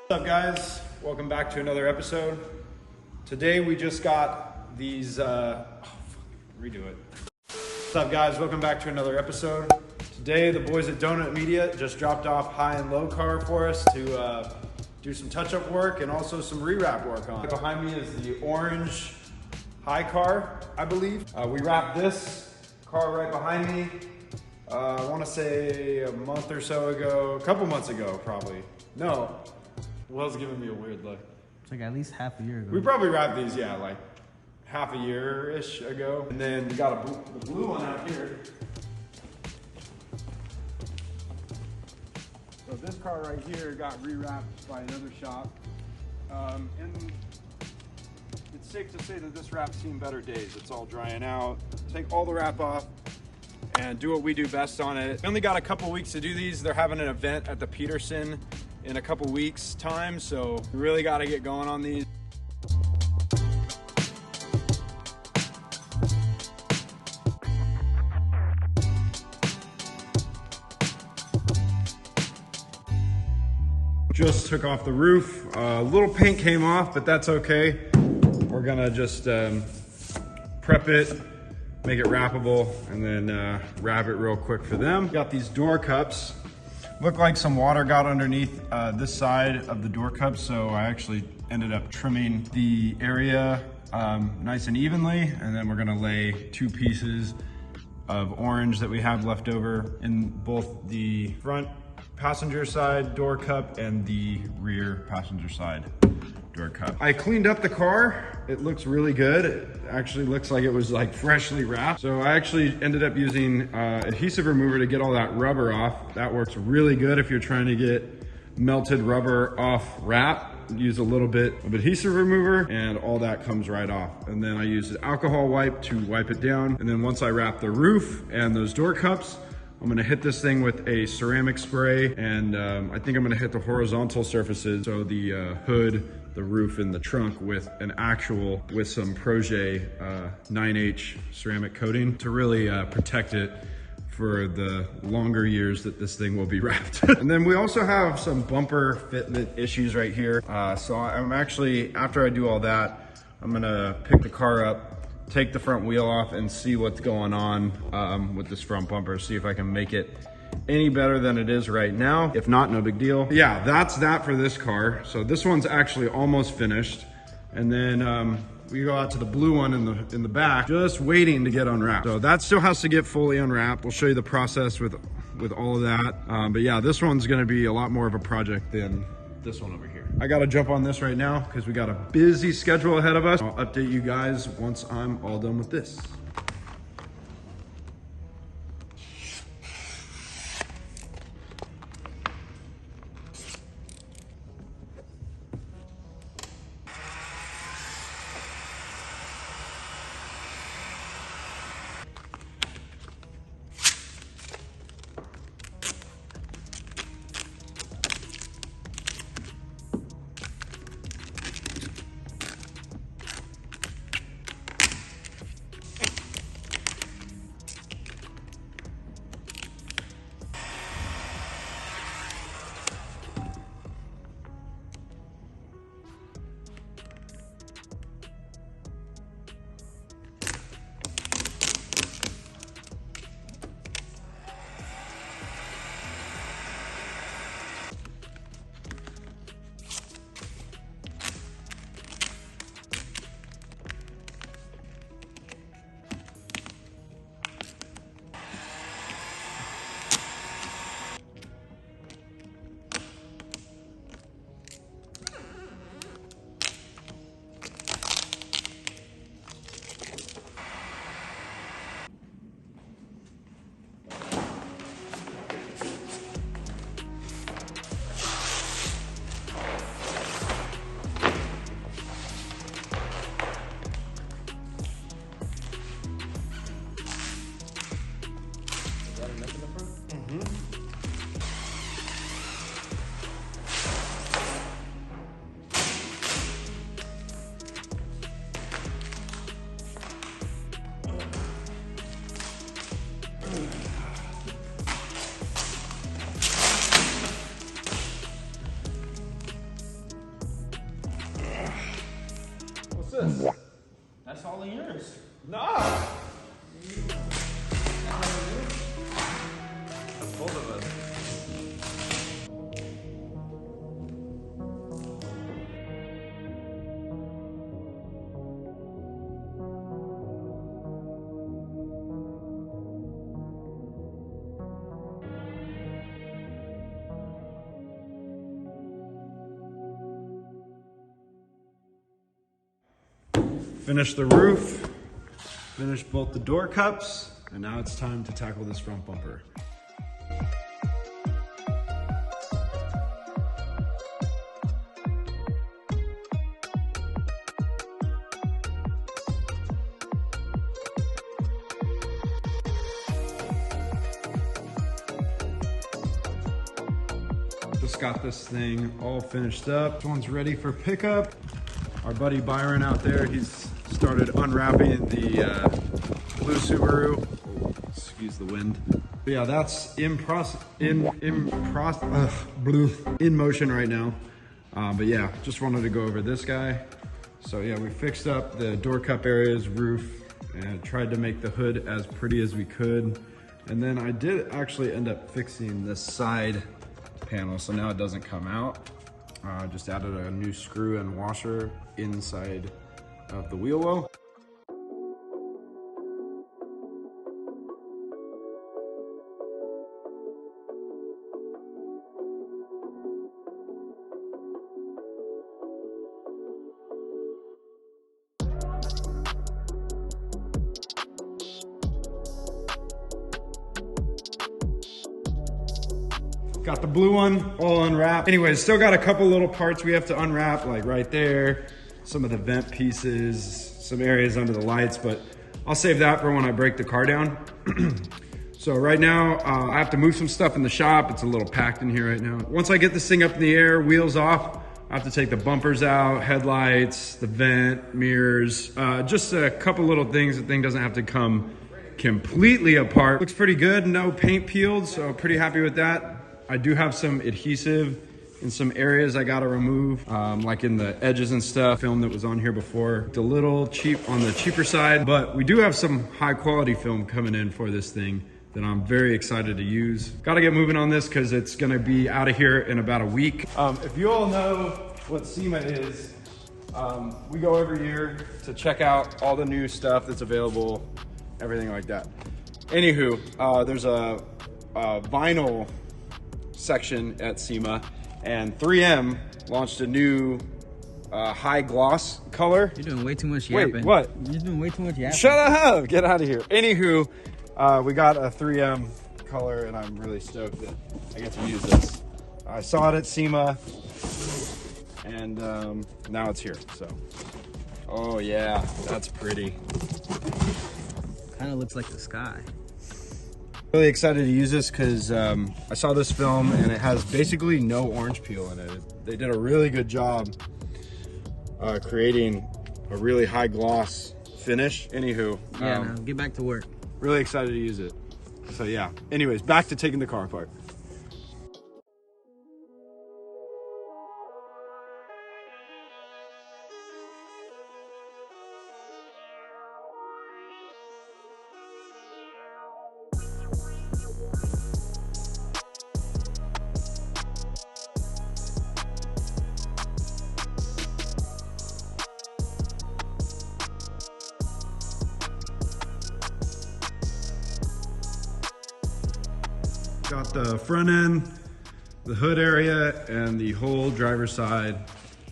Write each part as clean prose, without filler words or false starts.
What's up, guys? Welcome back to another episode. Today we just got these redo it. What's up, guys? Welcome back to another episode. Today the boys at Donut Media just dropped off Hi and Lo Car for us to do some touch-up work and also some rewrap work on. Behind me is the orange Hi Car, I believe. We wrapped this car right behind me, I want to say a month or so ago, a couple months ago probably. No, Will's giving me a weird look. It's like at least half a year ago. We probably wrapped these, yeah, like half a year-ish ago. And then we got the blue one out here. So this car right here got rewrapped by another shop. And it's safe to say that this wrap's seen better days. It's all drying out. Take all the wrap off and do what we do best on it. We only got a couple weeks to do these. They're having an event at the Petersen in a couple weeks time, so we really got to get going on these. Just took off the roof. A little paint came off, but that's okay. We're gonna just prep it, make it wrappable, and then wrap it real quick for them. Got these door cups. Looked like some water got underneath this side of the door cups, so I actually ended up trimming the area nice and evenly, and then we're gonna lay two pieces of orange that we have left over in both the front passenger side door cup and the rear passenger side door cup. I cleaned up the car. It looks really good. It actually looks like it was like freshly wrapped. So I actually ended up using adhesive remover to get all that rubber off. That works really good if you're trying to get melted rubber off wrap. Use a little bit of adhesive remover and all that comes right off. And then I use an alcohol wipe to wipe it down. And then once I wrap the roof and those door cups, I'm gonna hit this thing with a ceramic spray, and I think I'm gonna hit the horizontal surfaces, so the hood, the roof, and the trunk with some Projet 9H ceramic coating to really protect it for the longer years that this thing will be wrapped. And then we also have some bumper fitment issues right here. So I'm actually, after I do all that, I'm gonna pick the car up, take the front wheel off and see what's going on with this front bumper, see if I can make it any better than it is right now. If not, no big deal. Yeah, that's that for this car. So this one's actually almost finished. And then we go out to the blue one in the back, just waiting to get unwrapped. So that still has to get fully unwrapped. We'll show you the process with all of that. But yeah, this one's gonna be a lot more of a project than this one over here. I gotta jump on this right now because we got a busy schedule ahead of us. I'll update you guys once I'm all done with this. one yours. Nah. That's both of us. Finished the roof, finished both the door cups, and now it's time to tackle this front bumper. Just got this thing all finished up. This one's ready for pickup. Our buddy Byron out there, he's started unwrapping the blue Subaru. Oh, excuse the wind. But yeah, that's in motion right now. But yeah, just wanted to go over this guy. So yeah, we fixed up the door cup areas, roof, and tried to make the hood as pretty as we could. And then I did actually end up fixing this side panel, so now it doesn't come out. Just added a new screw and washer inside of the wheel well. Got the blue one all unwrapped. Anyways, still got a couple little parts we have to unwrap, like right there, some of the vent pieces, some areas under the lights, but I'll save that for when I break the car down. So right now, I have to move some stuff in the shop. It's a little packed in here right now. Once I get this thing up in the air, wheels off, I have to take the bumpers out, headlights, the vent, mirrors, just a couple little things. The thing doesn't have to come completely apart. Looks pretty good, no paint peeled, so pretty happy with that. I do have some adhesive in some areas I gotta remove, like in the edges and stuff. Film that was on here before. It's a little cheap on the cheaper side, but we do have some high quality film coming in for this thing that I'm very excited to use. Gotta get moving on this because it's gonna be out of here in about a week. If you all know what SEMA is, we go every year to check out all the new stuff that's available, everything like that. Anywho, there's a vinyl section at SEMA, and 3M launched a new high gloss color. You're doing way too much yapping. Wait, what? You're doing way too much yapping. Shut up! Get out of here. Anywho, we got a 3M color, and I'm really stoked that I get to use this. I saw it at SEMA, and now it's here. So, oh yeah, that's pretty. Kind of looks like the sky. Really excited to use this because I saw this film and it has basically no orange peel in it. They did a really good job creating a really high gloss finish. Anywho, yeah, now get back to work. Really excited to use it. So yeah, anyways, back to taking the car apart. Got the front end, the hood area, and the whole driver's side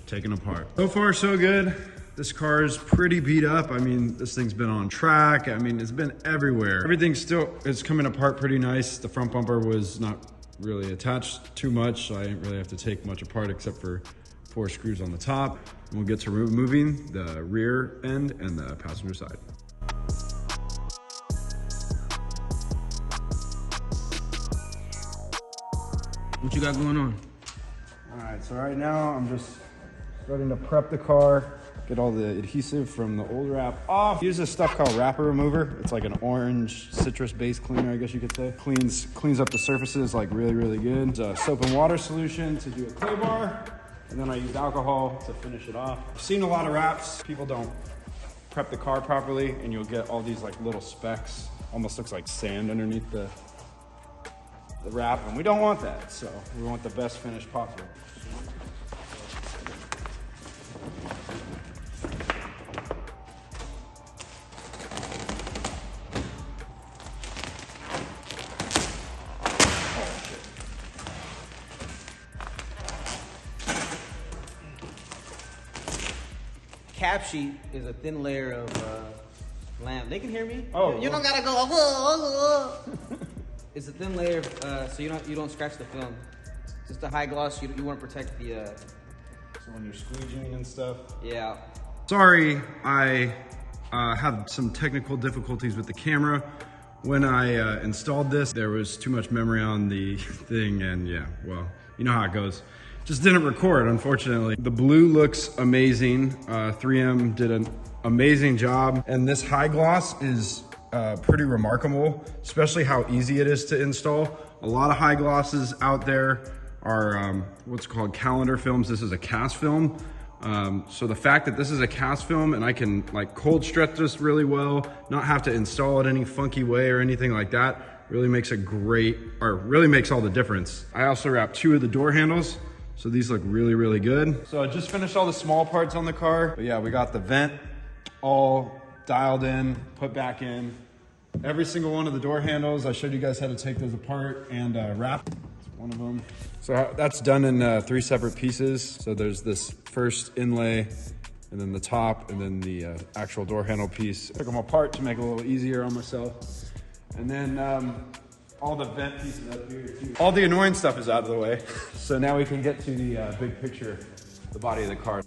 taken apart. So far, so good. This car is pretty beat up. I mean, this thing's been on track. I mean, it's been everywhere. Everything still is coming apart pretty nice. The front bumper was not really attached too much, so I didn't really have to take much apart except for 4 screws on the top. And we'll get to removing the rear end and the passenger side. What you got going on? All right, so right now I'm just starting to prep the car, get all the adhesive from the old wrap off. Use this stuff called wrapper remover. It's like an orange citrus-based cleaner, I guess you could say. Cleans up the surfaces like really, really good. It's a soap and water solution to do a clay bar, and then I used alcohol to finish it off. I've seen a lot of wraps. People don't prep the car properly, and you'll get all these like little specks. Almost looks like sand underneath the wrap, and we don't want that. So we want the best finish possible. Cap sheet is a thin layer of lamp. They can hear me. Oh, you don't gotta go. It's a thin layer, so you don't scratch the film. Just a high gloss. You want to protect the. So when you're squeegeeing and stuff. Yeah. Sorry, I had some technical difficulties with the camera. When I installed this, there was too much memory on the thing, and yeah, well, you know how it goes. Just didn't record, unfortunately. The blue looks amazing. 3M did an amazing job. And this high gloss is pretty remarkable, especially how easy it is to install. A lot of high glosses out there are what's called calendar films. This is a cast film. So the fact that this is a cast film and I can like cold stretch this really well, not have to install it any funky way or anything like that, really makes a great, or really makes all the difference. I also wrapped 2 of the door handles. So these look really, really good. So I just finished all the small parts on the car. But yeah, we got the vent all dialed in, put back in. Every single one of the door handles, I showed you guys how to take those apart and wrap. That's one of them. So that's done in 3 separate pieces. So there's this first inlay, and then the top, and then the actual door handle piece. Took them apart to make it a little easier on myself. And then all the vent pieces up here too. All the annoying stuff is out of the way. So now we can get to the big picture, the body of the car.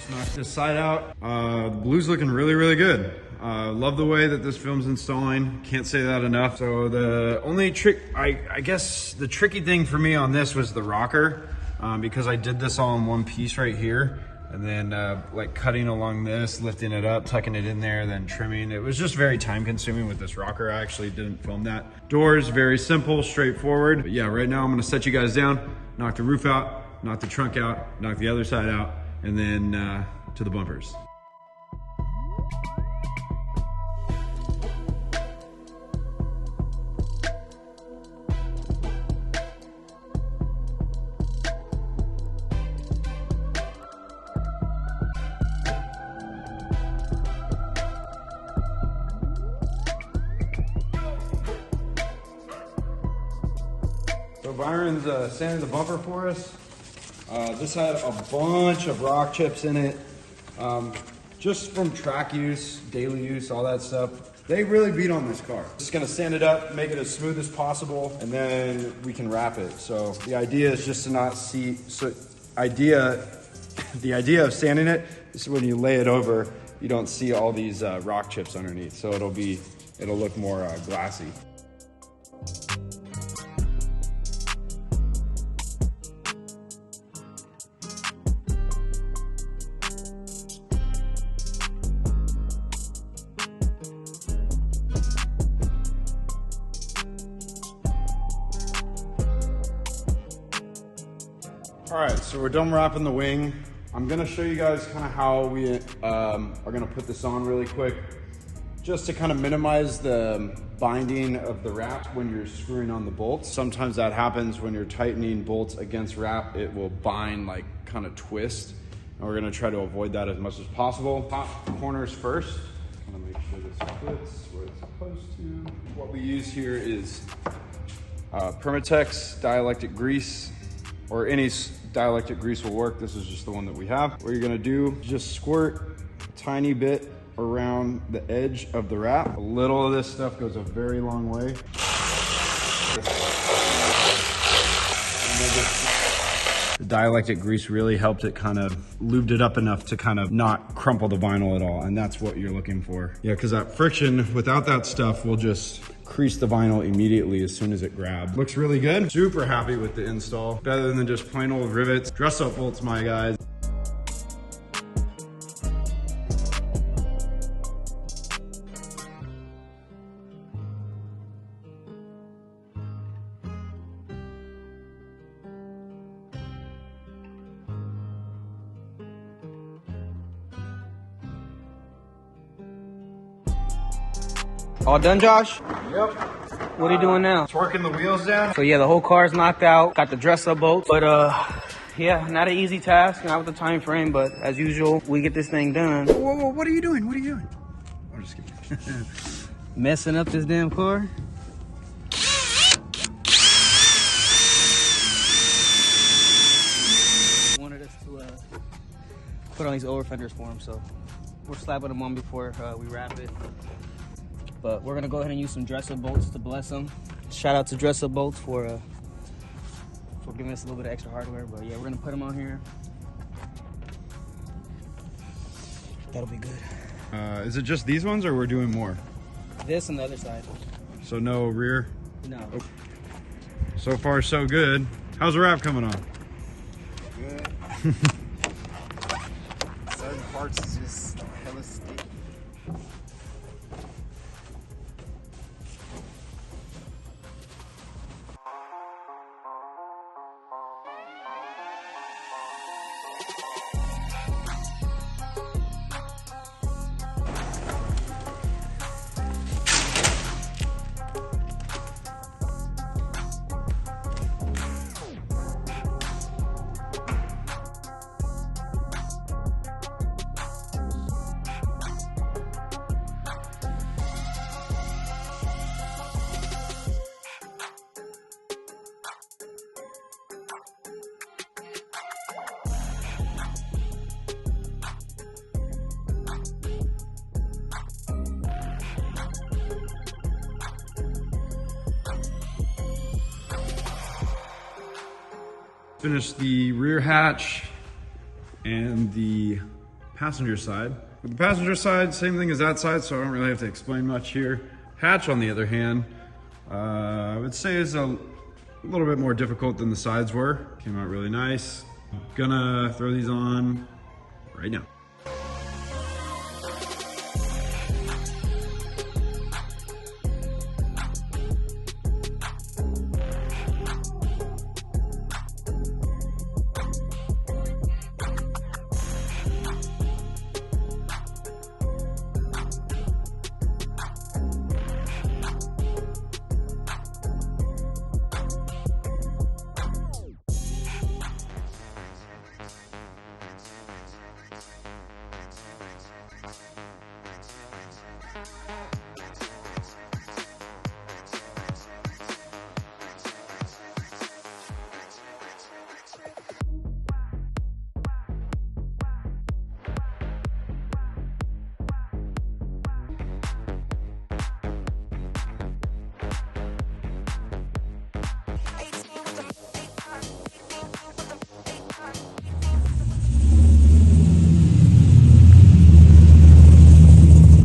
Knock this side out. The blue's looking really, really good. Love the way that this film's installing. Can't say that enough. So the only trick, I guess the tricky thing for me on this was the rocker, because I did this all in one piece right here. And then like cutting along this, lifting it up, tucking it in there, then trimming. It was just very time consuming with this rocker. I actually didn't film that. Doors, very simple, straightforward. But yeah, right now I'm gonna set you guys down, knock the roof out, knock the trunk out, knock the other side out, and then to the bumpers. So Byron's sanding the bumper for us. This had a bunch of rock chips in it, just from track use, daily use, all that stuff. They really beat on this car. Just gonna sand it up, make it as smooth as possible, and then we can wrap it. So the idea is just to not see, the idea of sanding it is when you lay it over, you don't see all these rock chips underneath. So it'll look more glassy. All right, so we're done wrapping the wing. I'm gonna show you guys kind of how we are gonna put this on really quick, just to kind of minimize the binding of the wrap when you're screwing on the bolts. Sometimes that happens when you're tightening bolts against wrap, it will bind, like kind of twist. And we're gonna try to avoid that as much as possible. Top corners first. Kind of make sure this fits where it's supposed to. What we use here is Permatex dielectric grease, or any dielectric grease will work. This is just the one that we have. What you're gonna do is just squirt a tiny bit around the edge of the wrap. A little of this stuff goes a very long way. The dielectric grease really helped it kind of lubed it up enough to kind of not crumple the vinyl at all. And that's what you're looking for. Yeah, because that friction without that stuff will just crease the vinyl immediately as soon as it grabs. Looks really good. Super happy with the install. Better than just plain old rivets. Dress up bolts, my guys. All done, Josh? Yep. What are you doing now? Torquing the wheels down. So yeah, the whole car's knocked out. Got the dress-up bolts, but yeah, not an easy task, not with the time frame, but as usual, we get this thing done. Whoa, what are you doing? What are you doing? I'm just kidding. Messing up this damn car. Wanted us to put on these over fenders for him, so we're slapping them on before we wrap it. But we're gonna go ahead and use some dress-up bolts to bless them. Shout out to dress-up bolts for giving us a little bit of extra hardware. But yeah, we're gonna put them on here. That'll be good. Is it just these ones, or we're doing more? This and the other side. So no rear? No. Oh. So far, so good. How's the wrap coming on? Good. Certain parts is just hella sticky. Finished the rear hatch and the passenger side. With the passenger side, same thing as that side, so I don't really have to explain much here. Hatch, on the other hand, I would say is a little bit more difficult than the sides were. Came out really nice. I'm gonna throw these on right now.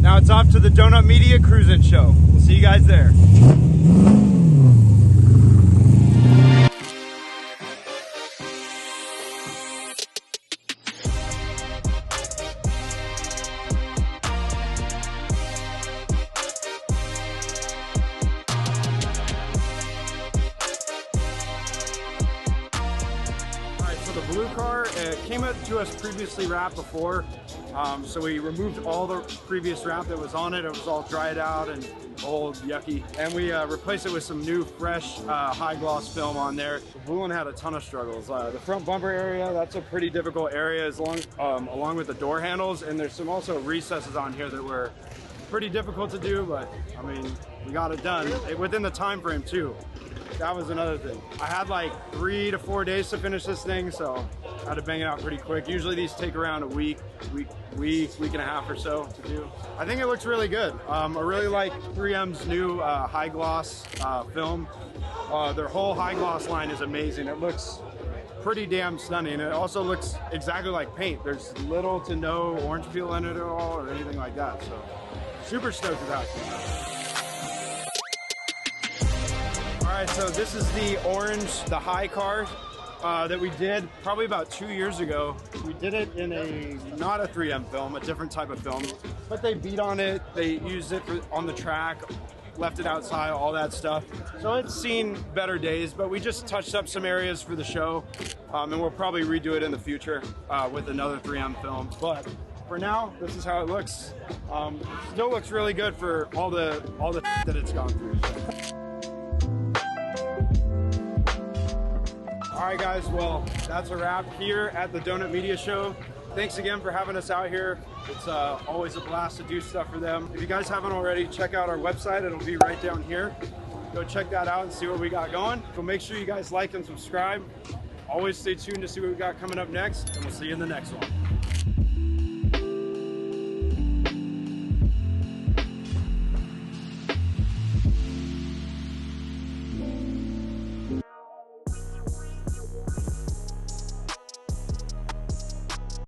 Now it's off to the Donut Media Cruising Show. We'll see you guys there. blue car. It came up to us previously wrapped before, so we removed all the previous wrap that was on it. It was all dried out and old, yucky, and we replaced it with some new, fresh, high gloss film on there. The blue one had a ton of struggles. The front bumper area, that's a pretty difficult area, along with the door handles, and there's some also recesses on here that were pretty difficult to do, but I mean, we got it done within the time frame too. That was another thing. I had like 3 to 4 days to finish this thing, so I had to bang it out pretty quick. Usually these take around a week and a half or so to do. I think it looks really good. I really like 3M's new high gloss film. Their whole high gloss line is amazing. It looks pretty damn stunning. It also looks exactly like paint. There's little to no orange peel in it at all or anything like that. So super stoked with that. All right, so this is the orange, the Hi Car that we did probably about 2 years ago. We did it in not a 3M film, a different type of film, but they beat on it. They used it on the track, left it outside, all that stuff. So it's seen better days, but we just touched up some areas for the show, and we'll probably redo it in the future with another 3M film. But for now, this is how it looks. Still looks really good for all the that it's gone through. All right, guys, well, that's a wrap here at the Donut Media Show. Thanks again for having us out here. It's always a blast to do stuff for them. If you guys haven't already, check out our website. It'll be right down here. Go check that out and see what we got going. So make sure you guys like and subscribe. Always stay tuned to see what we got coming up next, and we'll see you in the next one.